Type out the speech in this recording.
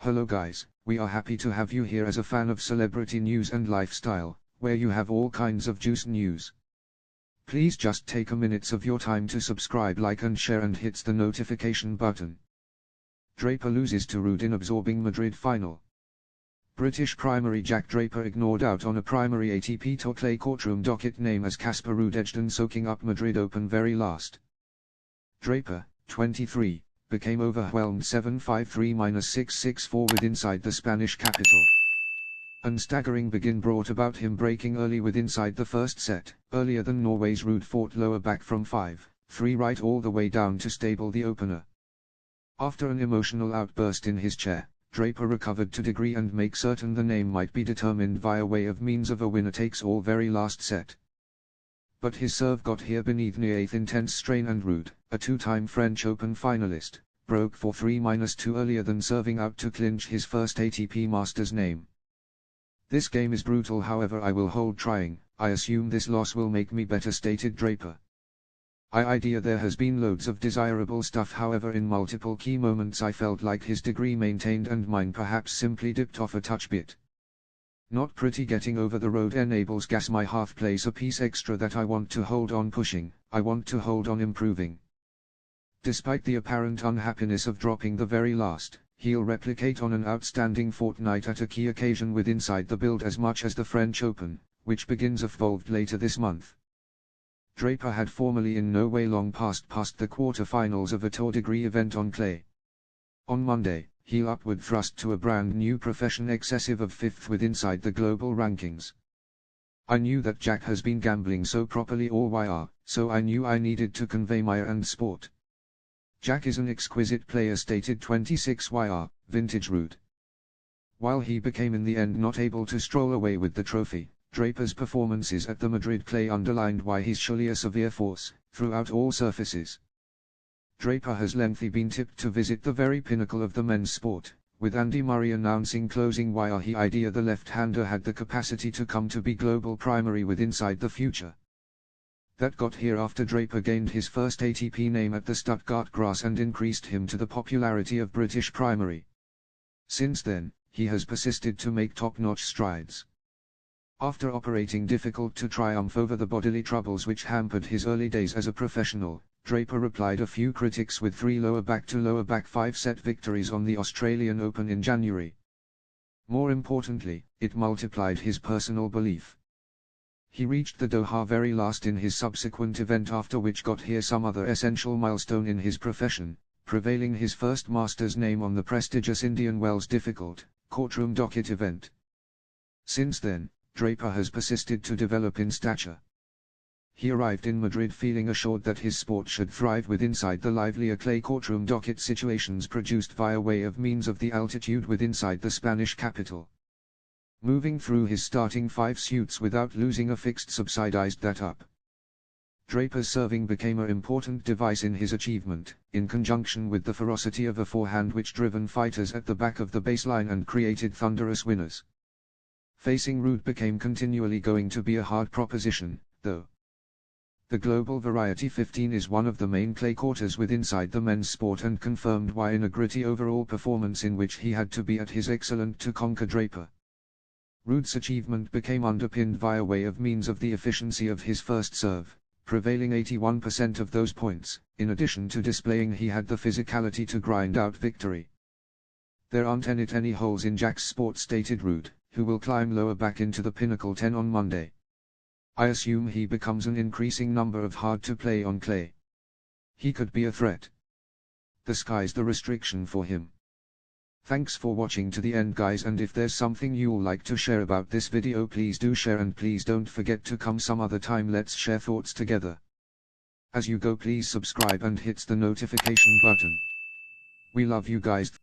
Hello guys, we are happy to have you here as a fan of celebrity news and lifestyle, where you have all kinds of juice news. Please just take a minute of your time to subscribe, like and share and hit the notification button. Draper loses to Ruud in absorbing Madrid final. British primary Jack Draper ignored out on a primary ATP Tour clay courtroom docket name as Casper Ruud edged and soaking up Madrid Open very last. Draper, 23, became overwhelmed 7-5-3-6-6-4 with inside the Spanish capital. An staggering begin brought about him breaking early with inside the first set. Earlier than Norway's Ruud fought lower back from 5-3 right all the way down to stable the opener. After an emotional outburst in his chair, Draper recovered to degree and make certain the name might be determined via way of means of a winner-takes-all very last set. But his serve got here beneath near 8th intense strain, and Ruud, a two-time French Open finalist, broke for 3-2 earlier than serving out to clinch his first ATP Masters name. This game is brutal, however I will hold trying. I assume this loss will make me better, stated Draper. Idea there has been loads of desirable stuff, however in multiple key moments I felt like his degree maintained and mine perhaps simply dipped off a touch bit. Not pretty. Getting over the road enables gas. My half plays a piece extra that I want to hold on pushing, I want to hold on improving. Despite the apparent unhappiness of dropping the very last, he'll replicate on an outstanding fortnight at a key occasion with inside the build as much as the French Open, which begins evolved later this month. Draper had formerly in no way long past the quarter-finals of a Tour degree event on clay. On Monday, he'll upward thrust to a brand new profession excessive of 5th with inside the global rankings. I knew that Jack has been gambling so properly all year, so I knew I needed to convey my and sport. Jack is an exquisite player, stated 26 vintage Ruud. While he became in the end not able to stroll away with the trophy, Draper's performances at the Madrid clay underlined why he's surely a severe force, throughout all surfaces. Draper has lengthily been tipped to visit the very pinnacle of the men's sport, with Andy Murray announcing closing why he idea the left-hander had the capacity to come to be global primary with inside the future. That got here after Draper gained his first ATP name at the Stuttgart Grass and increased him to the popularity of British primary. Since then, he has persisted to make top-notch strides. After operating difficult to triumph over the bodily troubles which hampered his early days as a professional, Draper replied a few critics with 3 lower back 5-set victories on the Australian Open in January. More importantly, it multiplied his personal belief. He reached the Doha very last in his subsequent event, after which got here some other essential milestone in his profession, prevailing his first Masters name on the prestigious Indian Wells difficult, courtroom docket event. Since then, Draper has persisted to develop in stature. He arrived in Madrid feeling assured that his sport should thrive with inside the livelier clay courtroom docket situations produced via way of means of the altitude with inside the Spanish capital. Moving through his starting 5 suits without losing a fixed subsidized that up. Draper's serving became an important device in his achievement, in conjunction with the ferocity of a forehand which driven fighters at the back of the baseline and created thunderous winners. Facing Ruud became continually going to be a hard proposition, though. The Global Variety 15 is one of the main clay quarters with inside the men's sport and confirmed why in a gritty overall performance in which he had to be at his excellent to conquer Draper. Ruud's achievement became underpinned via way of means of the efficiency of his first serve, prevailing 81% of those points, in addition to displaying he had the physicality to grind out victory. There aren't any holes in Jack's sport, stated Ruud, who will climb lower back into the pinnacle 10 on Monday. I assume he becomes an increasing number of hard to play on clay. He could be a threat. The sky's the restriction for him. Thanks for watching to the end guys, and if there's something you'll like to share about this video, please do share, and please don't forget to come some other time, let's share thoughts together. As you go, please subscribe and hit the notification button. We love you guys.